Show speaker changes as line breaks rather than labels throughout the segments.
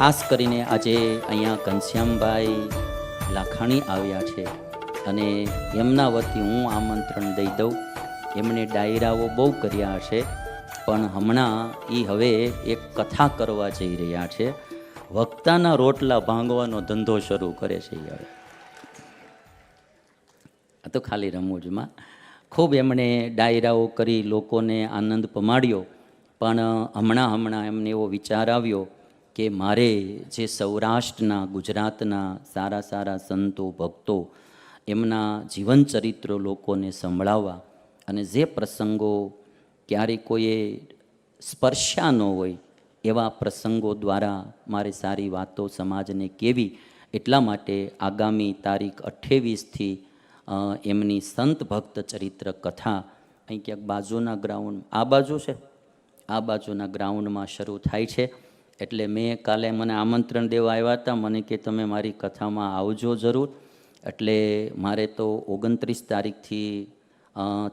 ખાસ કરીને આજે અહીંયા ઘનશ્યામભાઈ લાખાણી આવ્યા છે અને એમના વતી હું આમંત્રણ દઈ દઉં. એમણે ડાયરાઓ બહુ કર્યા છે, પણ હમણાં એ હવે એક કથા કરવા જઈ રહ્યા છે. વક્તાના રોટલા ભાંગવાનો ધંધો શરૂ કરે છે. હવે આ તો ખાલી રમૂજમાં ખૂબ એમણે ડાયરાઓ કરી, લોકોને આનંદ પમાડ્યો. પણ હમણાં એમને એવો વિચાર આવ્યો કે મારે જે સૌરાષ્ટ્રના, ગુજરાતના સારા સારા સંતો, ભક્તો, એમના જીવન ચરિત્રો લોકોને સંભળાવવા, અને જે પ્રસંગો ક્યારેય કોઈએ સ્પર્શ્યા ન હોય એવા પ્રસંગો દ્વારા મારે સારી વાતો સમાજને કહેવી. એટલા માટે આગામી તારીખ 28થી એમની સંત ભક્ત ચરિત્ર કથા અહીં ક્યાંક બાજુના ગ્રાઉન્ડ, આ બાજુ છે, આ બાજુના ગ્રાઉન્ડમાં શરૂ થાય છે. એટલે મેં કાલે મને આમંત્રણ દેવા આવ્યા હતા, મને કે તમે મારી કથામાં આવજો જરૂર. એટલે મારે તો 29 તારીખથી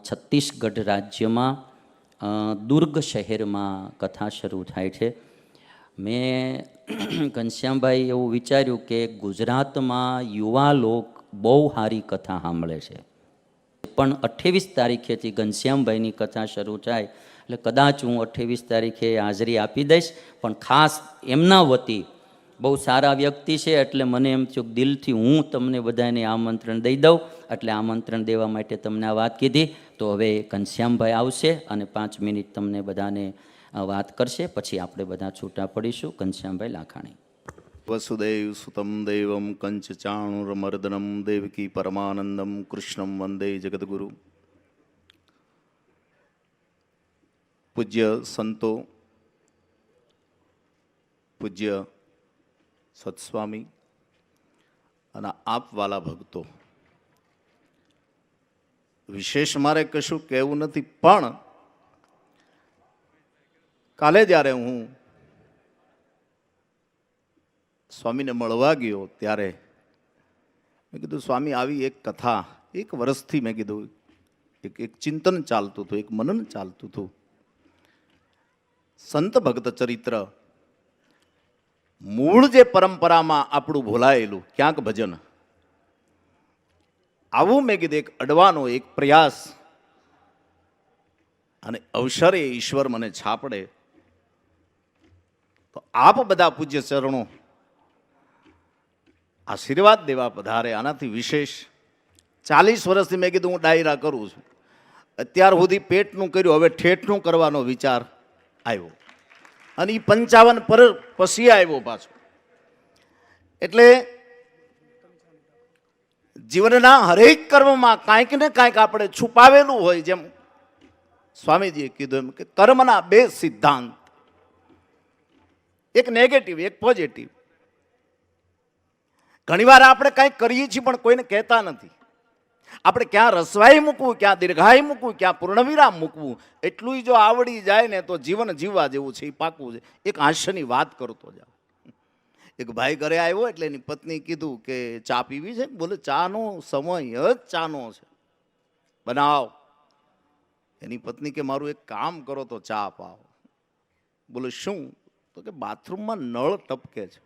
છત્તીસગઢ રાજ્યમાં દુર્ગ શહેરમાં કથા શરૂ થાય છે. મેં ઘનશ્યામભાઈ એવું વિચાર્યું કે ગુજરાતમાં યુવા લોક બહુ સારી કથા સાંભળે છે, પણ 28 તારીખેથી ઘનશ્યામભાઈની કથા શરૂ થાય એટલે કદાચ હું 28 તારીખે હાજરી આપી દઈશ. પણ ખાસ એમના વતી બહુ સારા વ્યક્તિ છે, એટલે મને એમ થયું દિલથી હું તમને બધાને આમંત્રણ દઈ દઉં. એટલે આમંત્રણ દેવા માટે તમને આ વાત કીધી. તો હવે ઘનશ્યામભાઈ આવશે અને 5 મિનિટ તમને બધાને વાત કરશે, પછી આપણે બધા છૂટા પડીશું. ઘનશ્યામભાઈ લાખાણી.
વસુદેવ સુતમ દેવમ કંચ ચાણુરમર્દનમ દેવકી પરમાનંદમ કૃષ્ણમ વંદે જગદગુરુ. પૂજ્ય સંતો, પૂજ્ય સત્સ્વામી અને આપવાલા ભક્તો, વિશેષ મારે કશું કહેવું નથી, પણ કાલે જ્યારે હું સ્વામીને મળવા ગયો ત્યારે મેં કીધું, સ્વામી આવી એક કથા 1 વર્ષથી મેં કીધું એક ચિંતન ચાલતું હતું, એક મનન ચાલતું હતું. સંત ભક્ત ચરિત્ર મૂળ જે પરંપરામાં આપણું ભૂલાયેલું ક્યાંક ભજન, આવું મેં કીધું એક અડવાનો એક પ્રયાસ, અને અવસરે ઈશ્વર મને છાપડે તો આપ બધા પૂજ્ય ચરણો આશીર્વાદ દેવા પધારે. આનાથી વિશેષ 40 વર્ષથી મેં કીધું હું ડાયરા કરું છું, અત્યાર સુધી પેટનું કર્યું, હવે ઠેઠનું કરવાનો વિચાર આવ્યો, અને એ 55 પર પછી આવ્યો પાછો. એટલે જીવનના હરેક કર્મમાં કાંઈક ને કાંઈક આપણે છુપાવેલું હોય. જેમ સ્વામીજીએ કીધું એમ કે કર્મના 2 સિદ્ધાંત, એક નેગેટિવ, એક પોઝિટિવ. ઘણીવાર આપણે કંઈક કરીએ છીએ પણ કોઈને કહેતા નથી. આપણે ક્યાં રસવાઈ મૂકવું, ક્યાં દીર્ઘાઈ મૂકવું, ક્યાં પૂર્ણવિરામ મૂકવું, એટલું જો આવડી જાય ને તો જીવન જીવવા જેવું છે, એ પાકવું છે. એક હાસ્યની વાત કરતો જાઓ. એક ભાઈ ઘરે આવ્યો એટલે એની પત્ની કીધું કે ચા પીવી છે? બોલે ચાનો સમય જ ચાનો છે, બનાવ. એની પત્ની કે મારું એક કામ કરો તો ચા પાવ. બોલે શું? તો કે બાથરૂમમાં નળ ટપકે છે,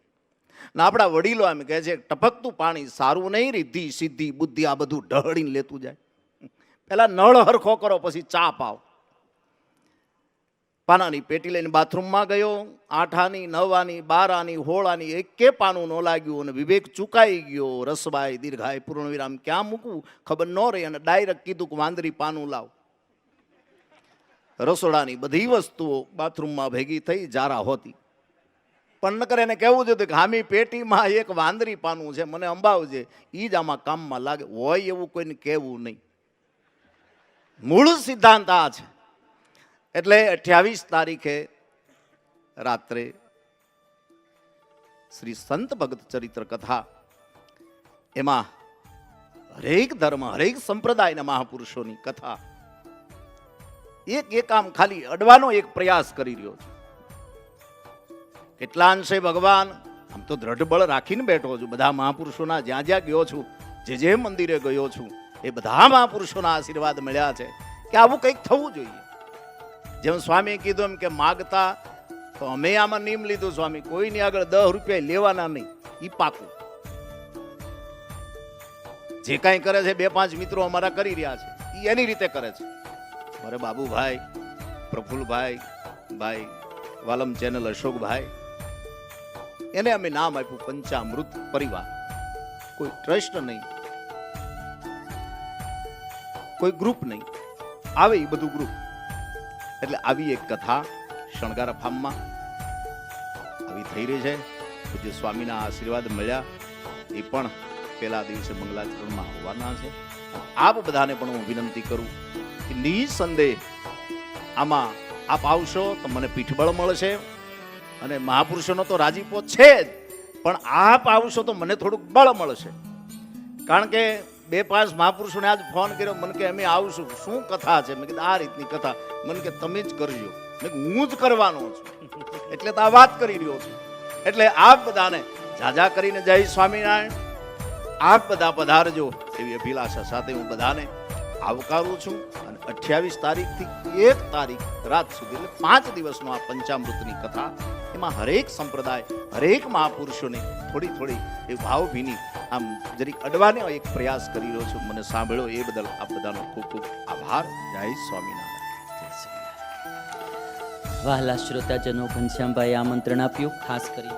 ના આપણા વડીલો એમ કહે છે ટપકતું પાણી સારું નહીં, રિદ્ધિ સિદ્ધિ બુદ્ધિ આ બધું ઢળીને લેતું જાય. પેલા નળ હરખો કરો પછી ચા પાવ. પાનાની પેટી લઈને બાથરૂમમાં ગયો. 8 આની 9 આની 12 આની 16 આની એકે પાનું ન લાગ્યું, અને વિવેક ચૂકાઈ ગયો. રસવાય દીર્ઘાય પૂર્ણવિરામ ક્યાં મૂકવું ખબર ન રહી, અને ડાયરેક્ટ કીધું કે વાંદરી પાનું લાવ. રસોડાની બધી વસ્તુઓ બાથરૂમમાં ભેગી થઈ જારા હોતી. પણ નકર એને કહેવું જોઈએ કે હામી પેટીમાં એક વાંદરી પાનું છે, મને અંબાવજે, એ જ આમાં કામમાં લાગે. હોય એવું કોઈને કહેવું નહીં. મૂળ સિદ્ધાંત આ છે. એટલે 28 તારીખે રાત્રે શ્રી સંત ભક્ત ચરિત્ર કથા, એમાં હરેક ધર્મ, હરેક સંપ્રદાયના મહાપુરુષોની કથા, એક આમ ખાલી અડવાનો એક પ્રયાસ કરી રહ્યો છે. કેટલા અંશે ભગવાન, આમ તો દ્રઢ બળ રાખીને બેઠો છું. બધા મહાપુરુષોના જ્યાં જ્યાં ગયો છું, જે મંદિરે ગયો છું, એ બધા મહાપુરુષોના આશીર્વાદ મળ્યા છે કે આવું કંઈક થવું જોઈએ. જેમ સ્વામીએ કીધું એમ કે માગતા તો અમે આમાં નિયમ લીધું સ્વામી, કોઈની આગળ 10 રૂપિયા લેવાના નહીં, ઈ પાકું. જે કાંઈ કરે છે 2-5 મિત્રો અમારા કરી રહ્યા છે, ઈ એની રીતે કરે છે. મારે બાબુભાઈ, પ્રફુલભાઈ, ભાઈ વાલમ ચેનલ અશોકભાઈ, એને અમે નામ આપ્યું પંચામૃત પરિવાર. કોઈ ટ્રસ્ટ નહીં, કોઈ ગ્રુપ નહીં, આવે એ બધું ગ્રુપ. એટલે આવી એક કથા શણગારા ફાર્મમાં આવી થઈ રહી છે. પૂજ્ય સ્વામીના આશીર્વાદ મળ્યા, એ પણ પહેલા દિવસે મંગલાચરણમાં આવવાના છે. આપ બધાને પણ હું વિનંતી કરું કે નિસંદેહ આમાં આપ આવશો તો મને પીઠબળ મળશે, અને મહાપુરુષોનો તો રાજીપો છે જ, પણ આપ આવશો તો મને થોડુંક બળ મળશે. કારણ કે 2-5 મહાપુરુષોને આજ ફોન કર્યો, મને કે અમે આવશું, શું કથા છે? મેં કીધું આ રીતની કથા. મને કે તમે જ કરજો. મેં કીધું હું જ કરવાનો છું, એટલે તો આ વાત કરી રહ્યો છું. એટલે આપ બધાને જાજા કરીને જય સ્વામિનારાયણ. આપ બધા પધારજો એવી અભિલાષા સાથે હું બધાને આવકારું છું. અને 28 તારીખથી 1 તારીખ રાત સુધી, એટલે 5 દિવસનો આ પંચામૃતની કથા, એમાં હરેક સંપ્રદાય, હરેક મહાપુરુષોને થોડી થોડી એ ભાવભીની આમ જરીક અડવાનો એક પ્રયાસ કરી રહ્યો છું. મને સાંભળ્યો એ બદલ આપ બધાનો ખૂબ ખૂબ આભાર. જય સ્વામિનારાયણ.
વહાલા શ્રોતાજનો, ઘનશ્યામભાઈએ આમંત્રણ આપ્યું, ખાસ કરી